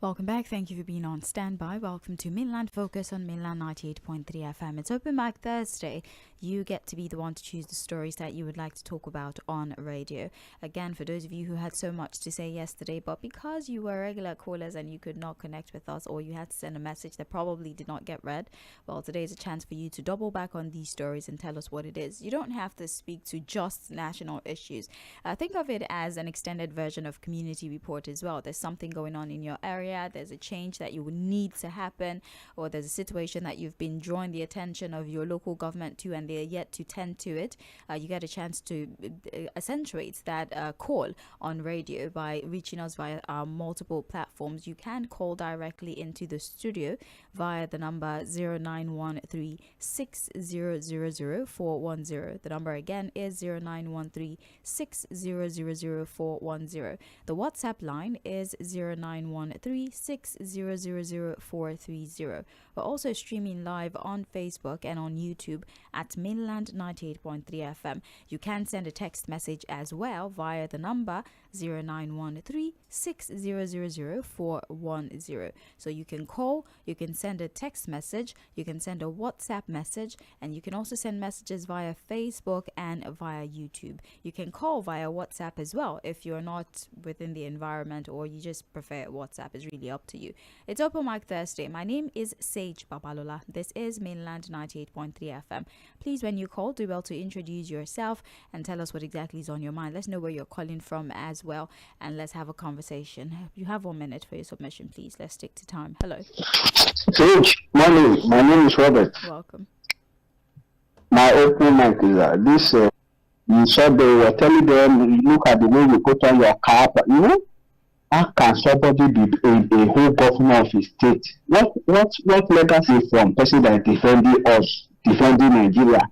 Welcome back. Thank you for being on standby. Welcome to Mainland Focus on Mainland 98.3 FM. It's Open Mic Thursday. You get to be the one to choose the stories that you would like to talk about on radio. Again, for those of you who had so much to say yesterday, but because you were regular callers and you could not connect with us, or you had to send a message that probably did not get read, well, today is a chance for you to double back on these stories and tell us what it is. You don't have to speak to just national issues. Think of it as an extended version of Community Report as well. There's something going on in your area, there's a change that you would need to happen, or there's a situation that you've been drawing the attention of your local government to and they're yet to tend to it. You get a chance to accentuate that call on radio by reaching us via our multiple platforms. You can call directly into the studio via the number 0913-6000-410. The number again is 0913-6000-410. The WhatsApp line is 0913-6000-430. We're also streaming live on Facebook and on YouTube at Mainland 98.3 FM. You can send a text message as well via the number 0913-6000-410. So you can call, you can send a text message, you can send a WhatsApp message, and you can also send messages via Facebook and via YouTube. You can call via WhatsApp as well if you're not within the environment or you just prefer WhatsApp. It's really up to you. It's Open Mic Thursday. My name is Sage Babalola. This is Mainland 98.3 FM. Please, when you call, do well to introduce yourself and tell us what exactly is on your mind. Let's know where you're calling from as well, and let's have a conversation. You have 1 minute for your submission, please. Let's stick to time. Hello. Sage, morning. My name is Robert. Welcome. My opening mic is this. You said they were telling them, look at the way you put on your cap. You know, how can somebody be a whole governor of his state? What legacy from person that is defending us, defending Nigeria?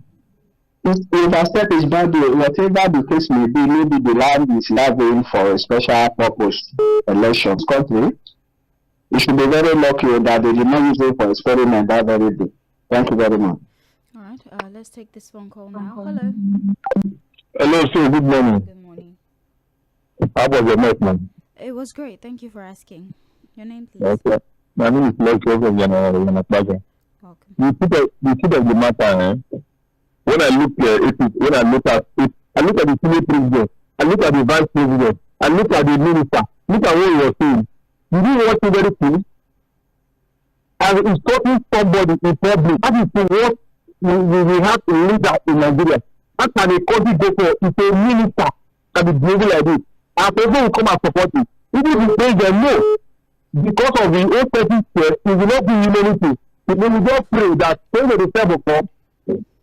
If a step is bad, whatever the case may be, maybe the land is lavish for a special purpose, elections country. You should be very lucky that they did not use it for experiment that very day. Thank you very much. All right, let's take this phone call now. Hello. Hello, sir. Good morning. Good morning. How was your night, man? It was great. Thank you for asking. Your name, please. Okay. My name is M쏘ɪɪλ from Fᴏᴜᴜ. Welcome. You see the matter, when I look at it, when I look at it, I look at the Senate president, I look at the vice president, I look at the minister, look at what you are saying. You know what is very cool? As insulting somebody in public, that is what we have a leader in Nigeria. How can a country go for if a minister can be behaving like this? And people will come and support it. Even if you say them no, because of the old person's care, it will not do him anything. We will just pray that when the devil come,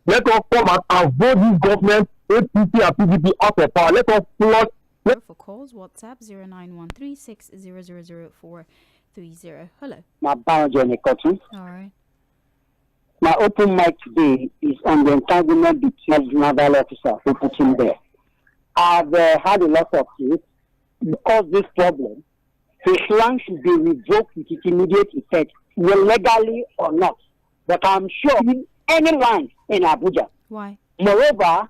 let us come out and vote this government, APC and PDP out of power. Let us flush. For calls, WhatsApp 0913-6000-430. Hello. My Johnny Cotton. All right. My open mic today is on the entanglement between the naval officer who put him there. I've had a lot of it because this problem, his land should be revoked with its immediate effect, legally or not. But I'm sure any land in Abuja. Why? Moreover,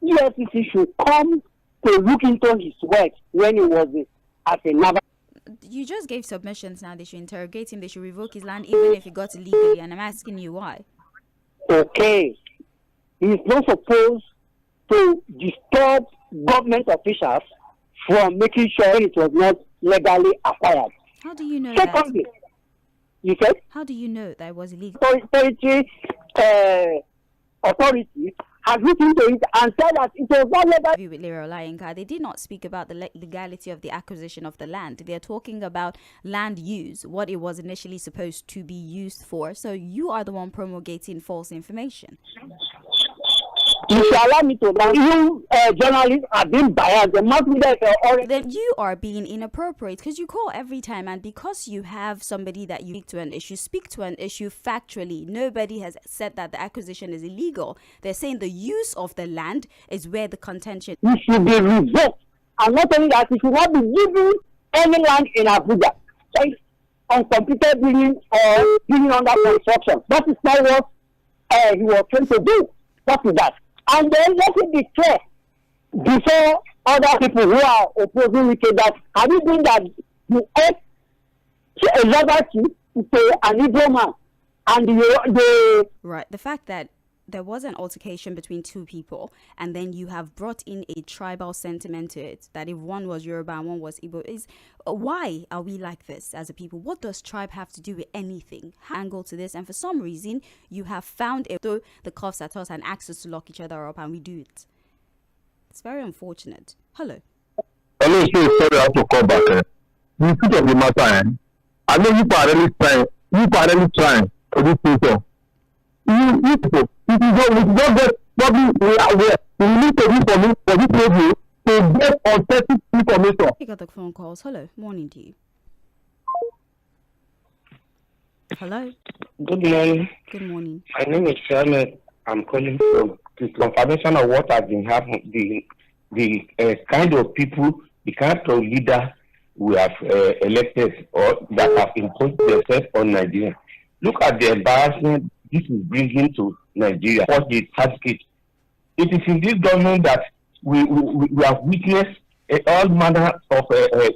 EFCC should come to look into his work when he was as a naval. You just gave submissions now. They should interrogate him. They should revoke his land even if he got it legally. And I'm asking you why. Okay. He's not supposed to disturb government officials from making sure it was not legally acquired. How do you know Secondly, that? You said? How do you know that it was illegal? Authority has looked into it and said that it was not legal. With Lɪṛᴜ, they did not speak about the legality of the acquisition of the land. They're talking about land use, what it was initially supposed to be used for. So you are the one promulgating false information. If you allow me to know, you journalists are being biased. The mass media already. Then you are being inappropriate because you call every time, and because you have somebody that you speak to an issue factually. Nobody has said that the acquisition is illegal. They're saying the use of the land is where the contention. It should be revoked. I'm not saying that it should not be given any land in Abuja, right? On computer building or building under construction. That is not what he was trying to do. What is that? And then let it be clear before other people who are opposing it that have you been that the earth a loyalty to an Igbo man. And Right. The fact that there was an altercation between two people, and then you have brought in a tribal sentiment to it, that if one was Yoruba and one was Igbo, is why are we like this as a people? What does tribe have to do with anything? Angle to this, and for some reason you have found throw the cuffs at us and asked us to lock each other up, and we do it. It's very unfortunate. Hello. Hello, sorry, I have to call back. The truth of the matter, I know you are really trying. You are really trying for this people. You people, we don't get probably we need to do for this radio to get authentic information. We got the phone calls. Hello, morning to you. Hello. Good morning. Good morning. My name is Sherman. I'm calling from the confirmation of what has been happening. The kind of people, the kind of leader we have elected or that have imposed themselves on Nigeria. Look at the embarrassment this is bringing to Nigeria. What the certificate. It is in this government that we have witnessed all manner of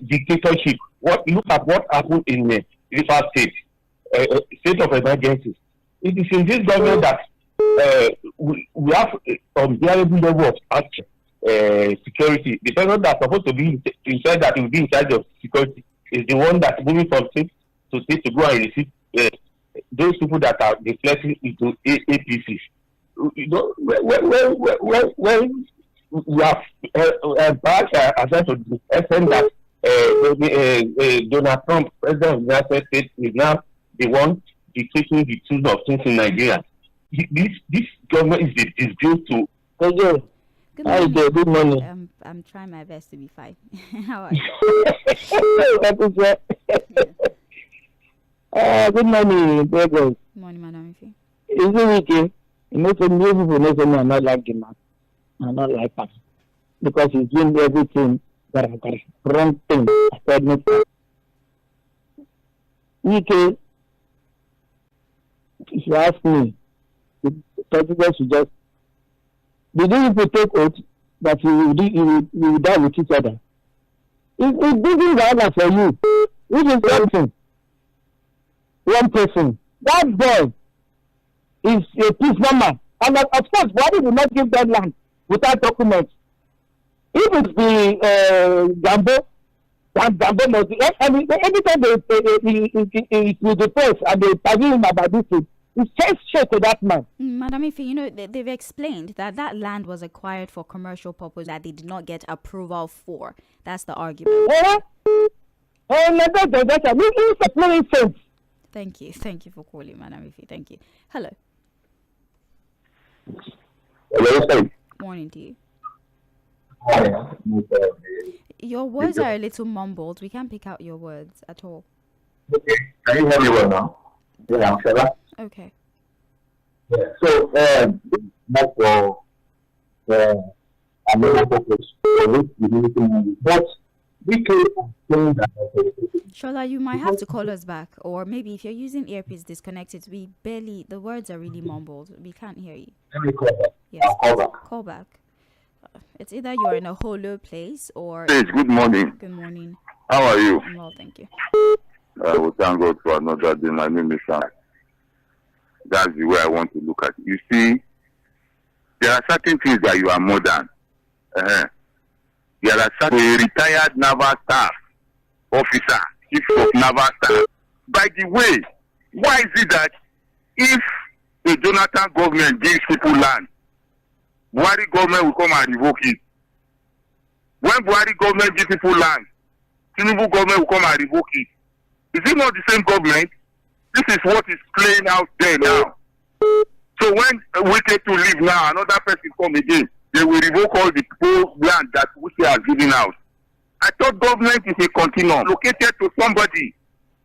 dictatorship. Look at what happened in River State, state of emergency. It is in this government that we have unbearable level of action, security. The person that's supposed to be in charge, that will be in charge of security, is the one that's moving from state to state to go and receive those people that are deflecting into APC. You know, when we have embarrassed ourselves to the extent that Donald Trump, president of the United States, is now the one dictating the tune of things in Nigeria. This government is disgrace to. Good morning. I'm trying my best to be fine. How are you? Good morning, Good morning, Madam Ife. Is it okay? You know, some new people know me, I'm not like him. I'm not like him. Because he's doing everything wrong thing. Okay. If you ask me, the president should just. Did you people take oath that you will die with each other? It's digging the other for you. Which is something. One person. That boy is a peaceful man. And of course, why did we not give that land without documents? If it's the Gambo must be, every time they with the press and they interview him about this thing, it's just straight to that man. Madam Ife, you know, they've explained that land was acquired for commercial purpose that they did not get approval for. That's the argument. It's making sense. Thank you for calling, Madam Ife. Thank you. Hello. Hello, morning to you. Hi. Your words are a little mumbled. We can't pick out your words at all. Okay. Can you hear me well now? Yeah, I'm sure. Okay. Yeah. So, not for another purpose, but we can explain that. Shola, you might have to call us back, or maybe if you're using earpiece, disconnect it. The words are really mumbled. We can't hear you. Let me call back. Yes, I'll call back. Call back. It's either you're in a hollow place or. Hey, good morning. Good morning. How are you? I'm well, thank you. I will thank God for another day. My name is Sam. That's the way I want to look at it. You see, there are certain things that you are more than. There are certain retired naval staff officer, chief of naval staff. By the way, why is it that if the Jonathan government gives people land, Buhari government will come and revoke it? When Buhari government gives people land, Tinubu government will come and revoke it. Is it not the same government? This is what is playing out there now. So when we get to leave now, another person come again, they will revoke all the poor land that we are giving out. I thought government is a continuum located to somebody.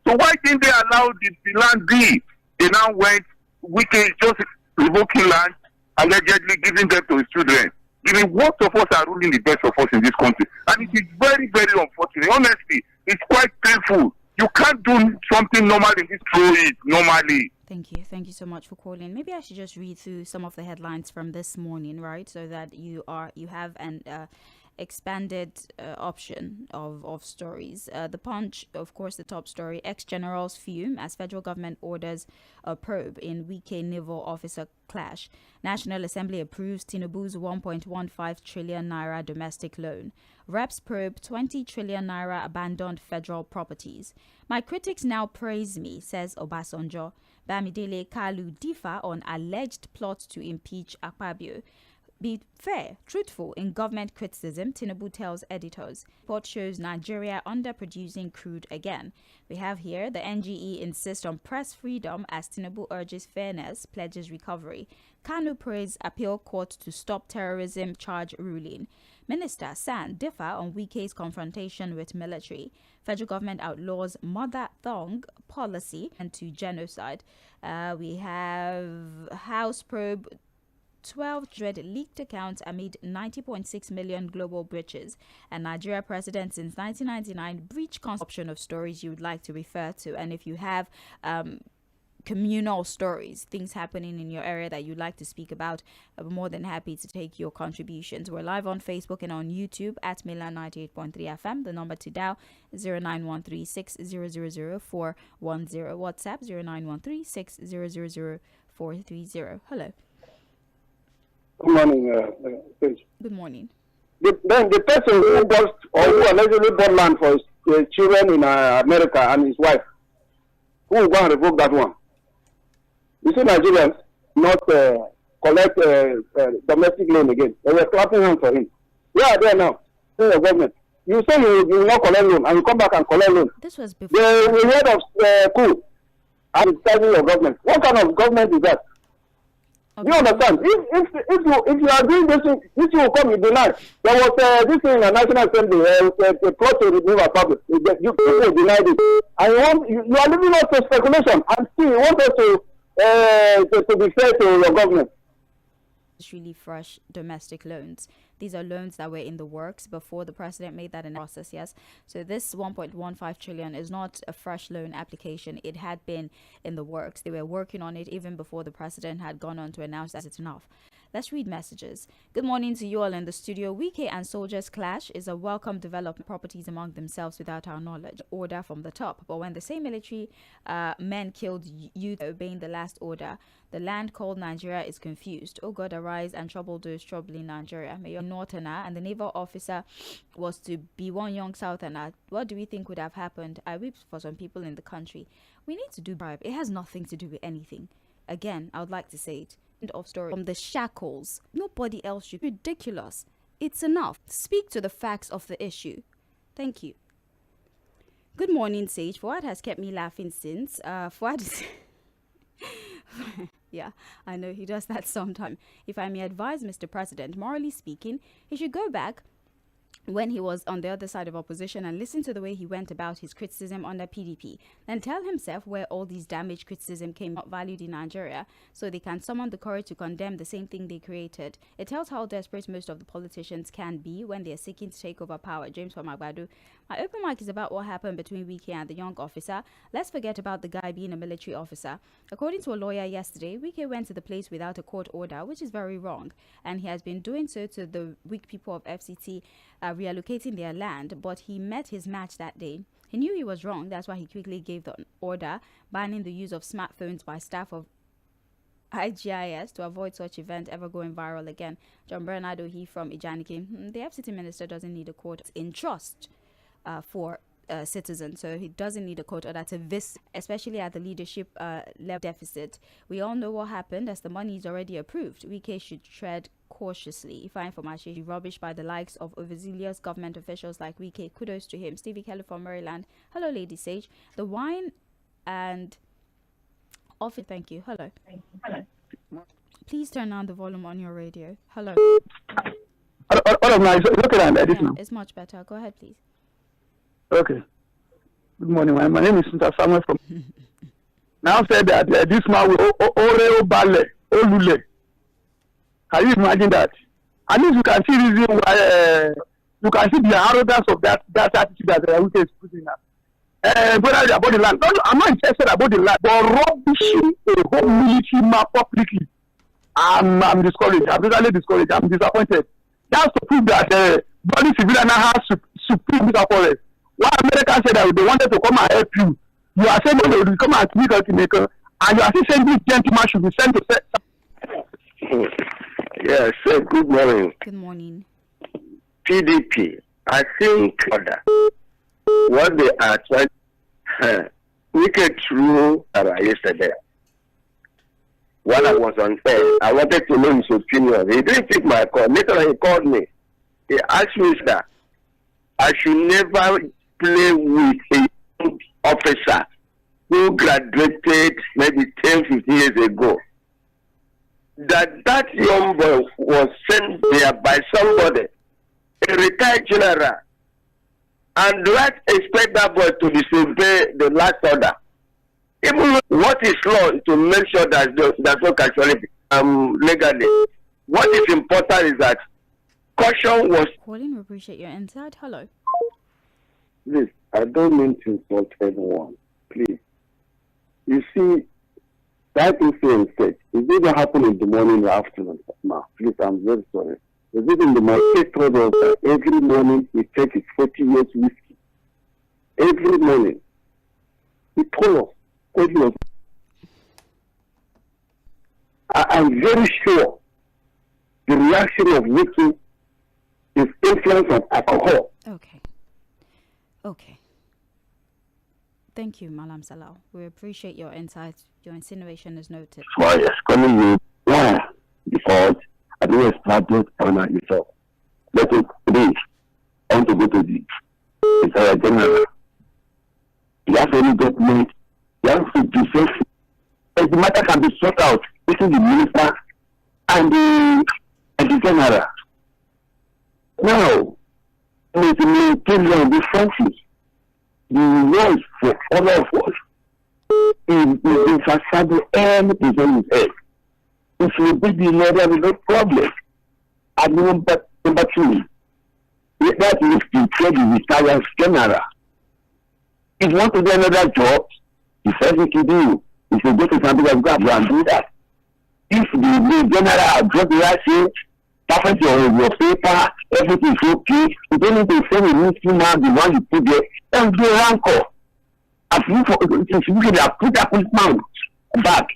So why didn't they allow the land be? They now went, we can just revoking land, allegedly giving them to his children. Giving what of us are ruling the best of us in this country. And it is very, very unfortunate. Honestly, it's quite painful. You can't do something normal in this throw it normally. Thank you. Thank you so much for calling. Maybe I should just read through some of the headlines from this morning, right? So that you have expanded option of stories. The Punch, of course, the top story, ex-generals fume as federal government orders a probe in Wike naval officer clash. National Assembly approves Tinubu's 1.15 trillion naira domestic loan. Reps probe 20 trillion naira abandoned federal properties. My critics now praise me, says Obasanjo. Bamidele Kalu differ on alleged plot to impeach Akpabio. Be fair, truthful in government criticism, Tinubu tells editors. Report shows Nigeria underproducing crude again. We have here the NGE insists on press freedom as Tinubu urges fairness, pledges recovery. Kanu prays appeal court to stop terrorism charge ruling. Minister San differ on Wike's confrontation with military. Federal government outlaws mother tongue policy and to genocide. We have House probe 12 dread leaked accounts amid 90.6 million global breaches, and Nigeria president since 1999 breach option of stories you would like to refer to. And if you have communal stories, things happening in your area that you'd like to speak about, I'm more than happy to take your contributions. We're live on Facebook and on YouTube at Mainland 98.3 FM. The number to dial 0913-6000-410. WhatsApp 0913-6000-430. Hello. Good morning, Good morning. The person who bought or who allegedly bought land for his children in America and his wife, who will go and revoke that one? You see Nigerians not collect domestic loan again. They were clapping hands for him. Where are they now? In the government. You say you will not collect loan and you come back and collect loan. This was before. We heard of coup and criticizing your government. What kind of government is that? Okay. You understand? If you are doing this thing, this will come, you deny. There was this thing in the National Assembly, a plot to remove a public. You people denied it. And you are leaving us to speculation and still you want us to be fair to your government. It's really fresh domestic loans. These are loans that were in the works before the president made that in process, yes. So this 1.15 trillion is not a fresh loan application. It had been in the works. They were working on it even before the president had gone on to announce that it's enough. Let's read messages. Good morning to you all in the studio. Wike and soldiers clash is a welcome development. Properties among themselves without our knowledge. Order from the top. But when the same military men killed youth obeying the last order, the land called Nigeria is confused. Oh God, arise and trouble those troubling Nigeria. Mayor Northerner and the naval officer was to be one young Southerner. What do we think would have happened? I weep for some people in the country. We need to do bribe. It has nothing to do with anything. Again, I would like to say it. End of story. From the shackles. Nobody else should. Ridiculous. It's enough. Speak to the facts of the issue. Thank you. Good morning, Sage. Fouad has kept me laughing since. Fouad is... Yeah, I know he does that sometime. If I may advise Mr. President, morally speaking, he should go back when he was on the other side of opposition and listen to the way he went about his criticism under PDP. Then tell himself where all these damaged criticism came not valued in Nigeria, so they can summon the courage to condemn the same thing they created. It tells how desperate most of the politicians can be when they are seeking to take over power. James from Agbado. My open mic is about what happened between Wike and the young officer. Let's forget about the guy being a military officer. According to a lawyer yesterday, Wike went to the place without a court order, which is very wrong, and he has been doing so to the weak people of FCT, reallocating their land, but he met his match that day. He knew he was wrong. That's why he quickly gave the order banning the use of smartphones by staff of IGIS to avoid such event ever going viral again. John Bernard Ohi from Ijanike. The FCT minister doesn't need a court in trust for citizens, so he doesn't need a court order to visit, especially at the leadership level deficit. We all know what happened as the money is already approved. Wike should tread cautiously. If I information rubbish by the likes of overzealous government officials like Wike, kudos to him. Stevie Kelly from Maryland. Hello, Lady Sage. The wine and offer. Thank you. Hello. Hello. Please turn down the volume on your radio. Hello. It's much better. Go ahead, please. Okay. Good morning. My name is Mr. Samuel from. Now said that this man will Olule. Can you imagine that? At least you can see reason why you can see the arrogance of that attitude that Wike is putting up. Whether about the land, no, I'm not interested about the land, but rubbishing a whole military map publicly. I'm discouraged. I'm totally discouraged. I'm disappointed. That's to prove that body civilian now has supreme legal forest. Why America said that they wanted to come and help you, you are saying they will come and speak ultimatum, and you are still saying this gentleman should be sent to set. Yes, good morning. Good morning. PDP, I think what they are trying we get through yesterday. While I was on air, I wanted to know his opinion. He didn't take my call. Later he called me. He asked me that I should never play with a young officer who graduated maybe 10, 15 years ago. That young boy was sent there by somebody, a retired general. And do not expect that boy to disobey the last order. Even what is law is to make sure that there's no casualty legally. What is important is that caution was. Calling, we appreciate your insight. Hello. Please, I don't mean to insult anyone. Please. You see, that incident said, it didn't happen in the morning or the afternoon. Ma, please, I'm very sorry. Is it in the morning? He told us that every morning he takes his 40 years whiskey. Every morning. He told us. I'm very sure the reaction of whiskey is influence of alcohol. Okay. Thank you, Malam Salau. We appreciate your insight. Your insinuation is noted. Why yes, calling you? Why? Because I don't establish on yourself. Let it please. I want to go to the general. You have any document. You have to be faithful. The matter can be sorted out between the minister and the general. Now, we to maintain your differences. The rules for all of us is emphasizing everything with us. If you be the leader with no problem, and number two, that is to trade the retired general. If you want to do another job, the first thing to do is to go to something like that and do that. If the general brought the right thing, perfect your paper, everything is okay, you don't need to send a new man, the one you put there, and do a rancor. As you put that policeman back.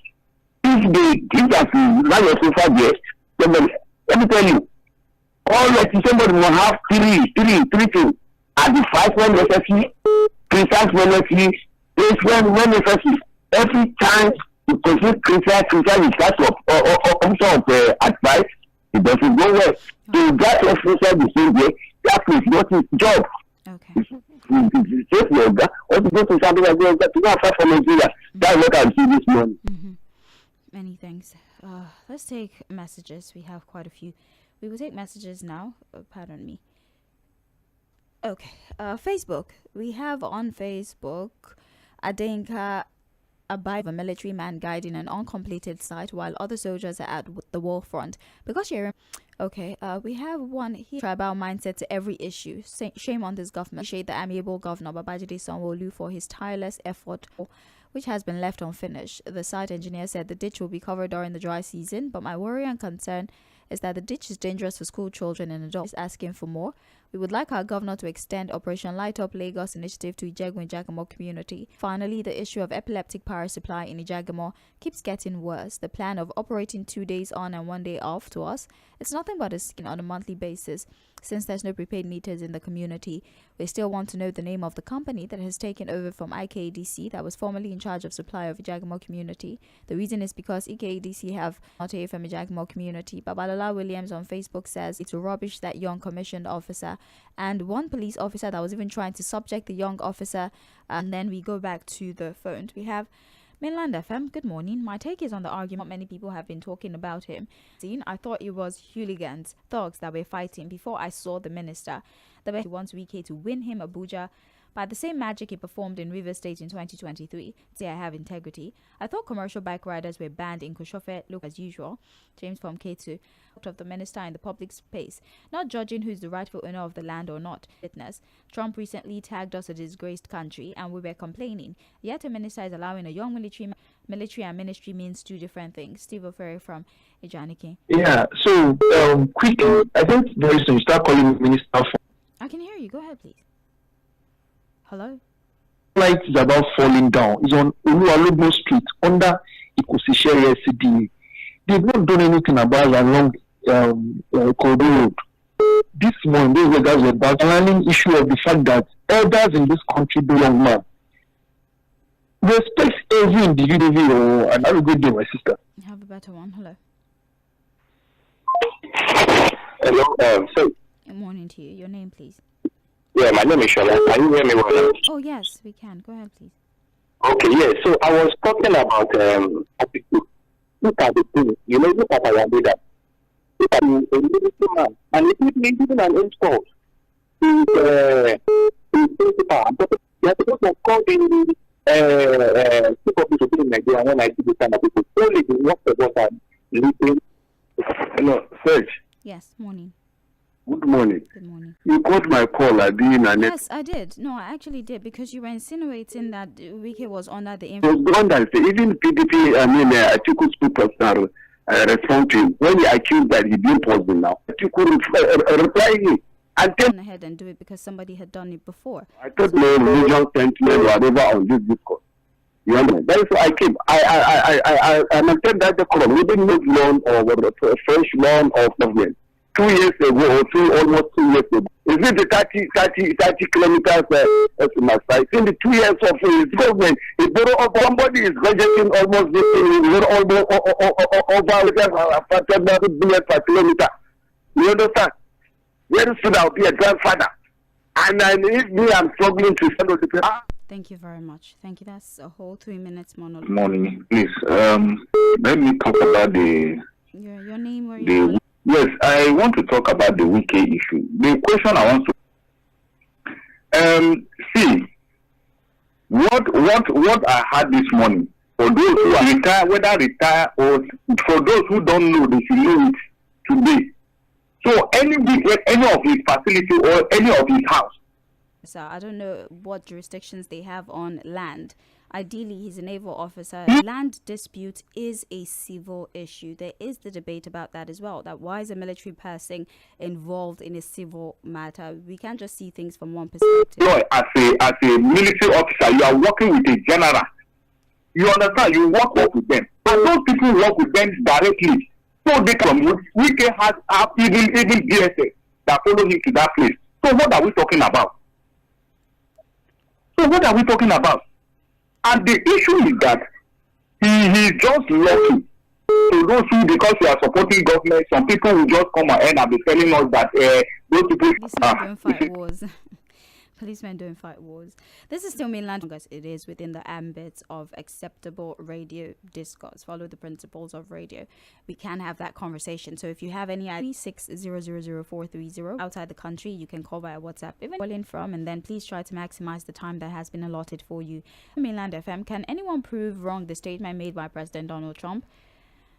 If they give us now your sofa there, then let me tell you, all that somebody will have three things. At the 5 when necessary, precise when necessary, when necessary. Every time you consider precise is that of advice, it doesn't go well. So that officer the same way, that is not his job. Okay. Just yoga, or to go to something like that, to go far from Nigeria. That's what I see this morning. Many thanks. Let's take messages. We have quite a few. We will take messages now. Pardon me. Okay. Facebook. We have on Facebook Adenka Abai, a military man guiding an uncompleted site while other soldiers are at the war front. Because you're okay, we have one here. Tribal mindset to every issue. Shame on this government. Appreciate the amiable governor Babajide Sanwo-Olu for his tireless effort, which has been left unfinished. The site engineer said the ditch will be covered during the dry season, but my worry and concern is that the ditch is dangerous for school children and adults. Asking for more. We would like our governor to extend Operation Light Up Lagos initiative to Ijegwu community. Finally, the issue of epileptic power supply in Ijegwu keeps getting worse. The plan of operating 2 days on and 1 day off to us, it's nothing but a skin on a monthly basis. Since there's no prepaid meters in the community, we still want to know the name of the company that has taken over from IKDC that was formerly in charge of supply of Ijegwu community. The reason is because IKDC have not a from Ijegwu community. Babalola Williams on Facebook says it's rubbish that young commissioned officer and one police officer that was even trying to subject the young officer. And then we go back to the phone. We have Mainland FM, good morning. My take is on the argument many people have been talking about him. I thought it was hooligans, thugs that were fighting before I saw the minister. The best wants WK to win him Abuja by the same magic he performed in Rivers State in 2023. Say I have integrity. I thought commercial bike riders were banned in Cᴏᴍᴍ, look as usual. James from K2 of the minister in the public space, not judging who is the rightful owner of the land or not. Witness, Trump recently tagged us a disgraced country and we were complaining. Yet a minister is allowing a young military man Military and ministry means two different things. Steve Oferi from Ijaniki. Yeah, so quickly, I think very soon you start calling minister for. I can hear you. Go ahead, please. Hello? Light is about falling down. It's on Oluwalogbo Street under 𝐴̀kòsíṣẹ́ CDA. They've not done anything about it along Corridor Road. This morning, those guys were battling issue of the fact that elders in this country belong man. Respect every individual, and have a good day, my sister. Have a better one. Hello. Hello, so. Good morning to you. Your name, please. Yeah, my name is Shola. Can you hear me well? Oh, yes, we can. Go ahead, please. Okay, yeah. So I was talking about attitude. Look at the thing. Look at our leader. Look at a military man. And if he's giving an insult, he's principal. You are supposed to call the people to be in Nigeria when I see this kind of people. Only the work of what I'm listening. Hello, Serge. Yes, morning. Good morning. Good morning. You got my call, Yes, I did. No, I actually did, because you were insinuating that Wike was under the influence. Even PDP, Atiku spokesperson respond to him when he accused that he didn't poison now. Atiku reply him and tell Go ahead and do it because somebody had done it before. I thought no religion sentiment or whatever on this discourse. You understand? That is why I came. I maintain that the column. We didn't make loan or fresh loan of government. 2 years ago or almost 2 years ago. Is it the 30 kilometers to my side? In the 2 years of his government, he borrowed somebody is budgeting almost this over billion per kilometer. You understand? Very soon I'll be a grandfather. And if me, I'm struggling to handle the people. Thank you very much. Thank you. That's a whole 3 minutes monologue. Good morning. Please, let me talk about the Your name, where you Yes, I want to talk about the Wike issue. The question I want to see what I had this morning, for those who are retired, whether retired or for those who don't know, they should know it today. So any of his facility or any of his house. So I don't know what jurisdictions they have on land. Ideally, he's a naval officer. Land dispute is a civil issue. There is the debate about that as well. That why is a military person involved in a civil matter? We can't just see things from one perspective. No, as a military officer, you are working with a general. You understand? You work with them, and those people work with them directly. So they come. We can have even DSS that follow him to that place. So what are we talking about? And the issue is that he is just lucky. So those who, because we are supporting government, some people will just come ahead and be telling us that those people don't fight wars. Policemen don't fight wars. This is still mainland, guys. It is within the ambit of acceptable radio discourse. Follow the principles of radio. We can have that conversation. So if you have any 36000430 outside the country, you can call via WhatsApp. Even calling from, and then please try to maximize the time that has been allotted for you. Mainland FM. Can anyone prove wrong the statement made by President Donald Trump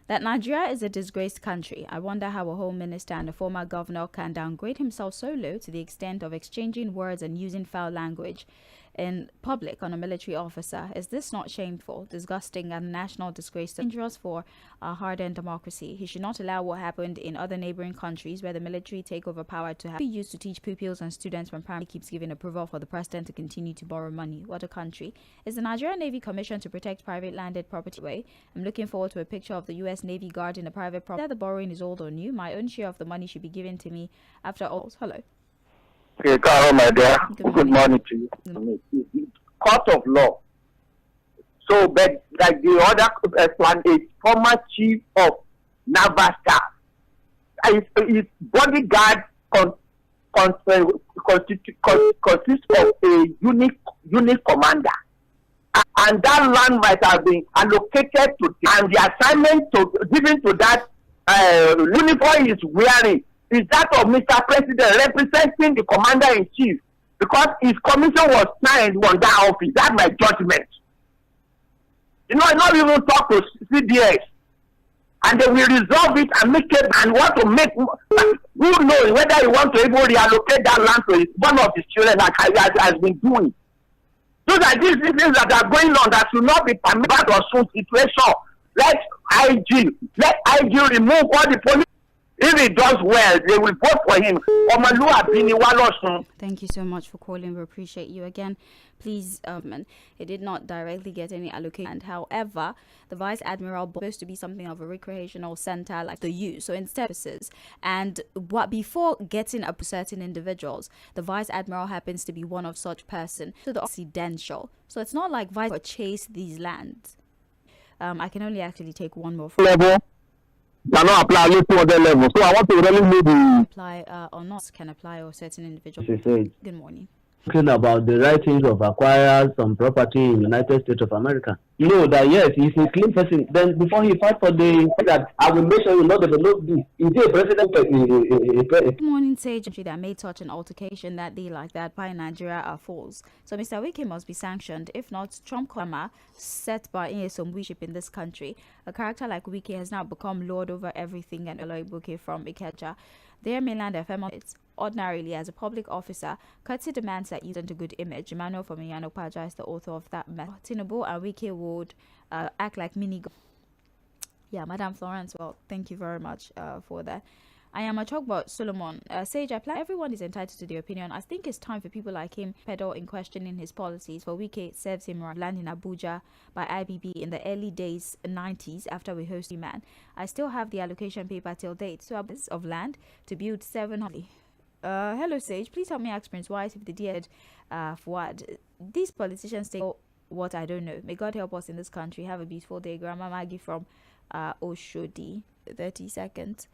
that Nigeria is a disgraced country? I wonder how a home minister and a former governor can downgrade himself so low to the extent of exchanging words and using foul language in public on a military officer. Is this not shameful, disgusting, and a national disgrace, dangerous for our hard-earned democracy? He should not allow what happened in other neighboring countries where the military take over power to be used to teach pupils and students when primary keeps giving approval for the president to continue to borrow money. What a country. Is the Nigerian Navy commissioned to protect private landed property? I'm looking forward to a picture of the U.S. Navy guard in a private property. Whether the borrowing is old or new, my own share of the money should be given to me after all. Hello. Okay, Carol, my dear. Good morning to you. Court of law. So, but like the other plan, a former chief of naval staff, his bodyguard consists of a unit commander, and that land might have been allocated to, and the assignment given to that uniform is wearing is that of Mr. President representing the commander-in-chief, because his commission was signed on that office. That's my judgment. I not even talk to CDS, and they will resolve it and make it, and want to make, who knows whether he want to even reallocate that land to one of his children, like he has been doing. So that these things that are going on that should not be permitted or some situation. Let IG remove all the police. If he does well, they will vote for him. Thank you so much for calling. We appreciate you again. Please, it did not directly get any allocation. And however, the Vice Admiral was supposed to be something of a recreational center like the U. So instead, and what before getting up certain individuals, the Vice Admiral happens to be one of such person to the residential. So it's not like Vice chase these lands. I can only actually take one more level. Cannot apply at least 200 level. So I want to really know the apply or not can apply or certain individuals. Good morning. Talking about the right things of acquire some property in the United States of America. You know that yes, he's a clean person. Then before he fight for the that I will make sure you not develop this. Is he a president? Good morning, Sage. That made such an altercation that day like that by Nigeria are false. So Mr. Wike must be sanctioned. If not, Trump karma set by some leadership in this country. A character like Wike has now become lord over everything, and Ʞᴟ from Ikeja. Their mainland FM, it's ordinarily as a public officer, courtesy demands that you send a good image. Emmanuel from Iyanopaja is the author of that mess. Tinubu and Wike would act like mini. Yeah, Madam Florence. Well, thank you very much for that. I am a talk about Solomon. Sage, everyone is entitled to their opinion. I think it's time for people like him peddle in questioning his policies. For Wike serves him right. Land in Abuja by IBB in the early days 90s after we hosted man. I still have the allocation paper till date. So of land to build 700. Hello Sage, please help me ask Prince Wise if the dear Fuad. These politicians say what I don't know. May God help us in this country. Have a beautiful day. Grandma Maggie from Oshodi. 30 seconds.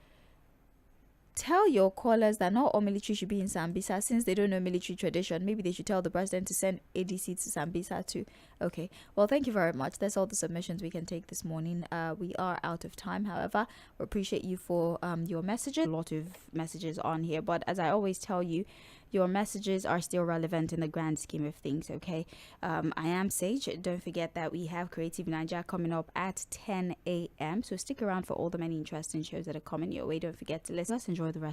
Tell your callers that not all military should be in Sambisa since they don't know military tradition. Maybe they should tell the president to send ADC to Sambisa too. Okay. Well, thank you very much. That's all the submissions we can take this morning. We are out of time. However, we appreciate you for your messages. A lot of messages on here, but as I always tell you, your messages are still relevant in the grand scheme of things, okay? I am Sage. Don't forget that we have Creative Nigeria coming up at 10 a.m. So stick around for all the many interesting shows that are coming your way. Don't forget to listen. Let's enjoy the rest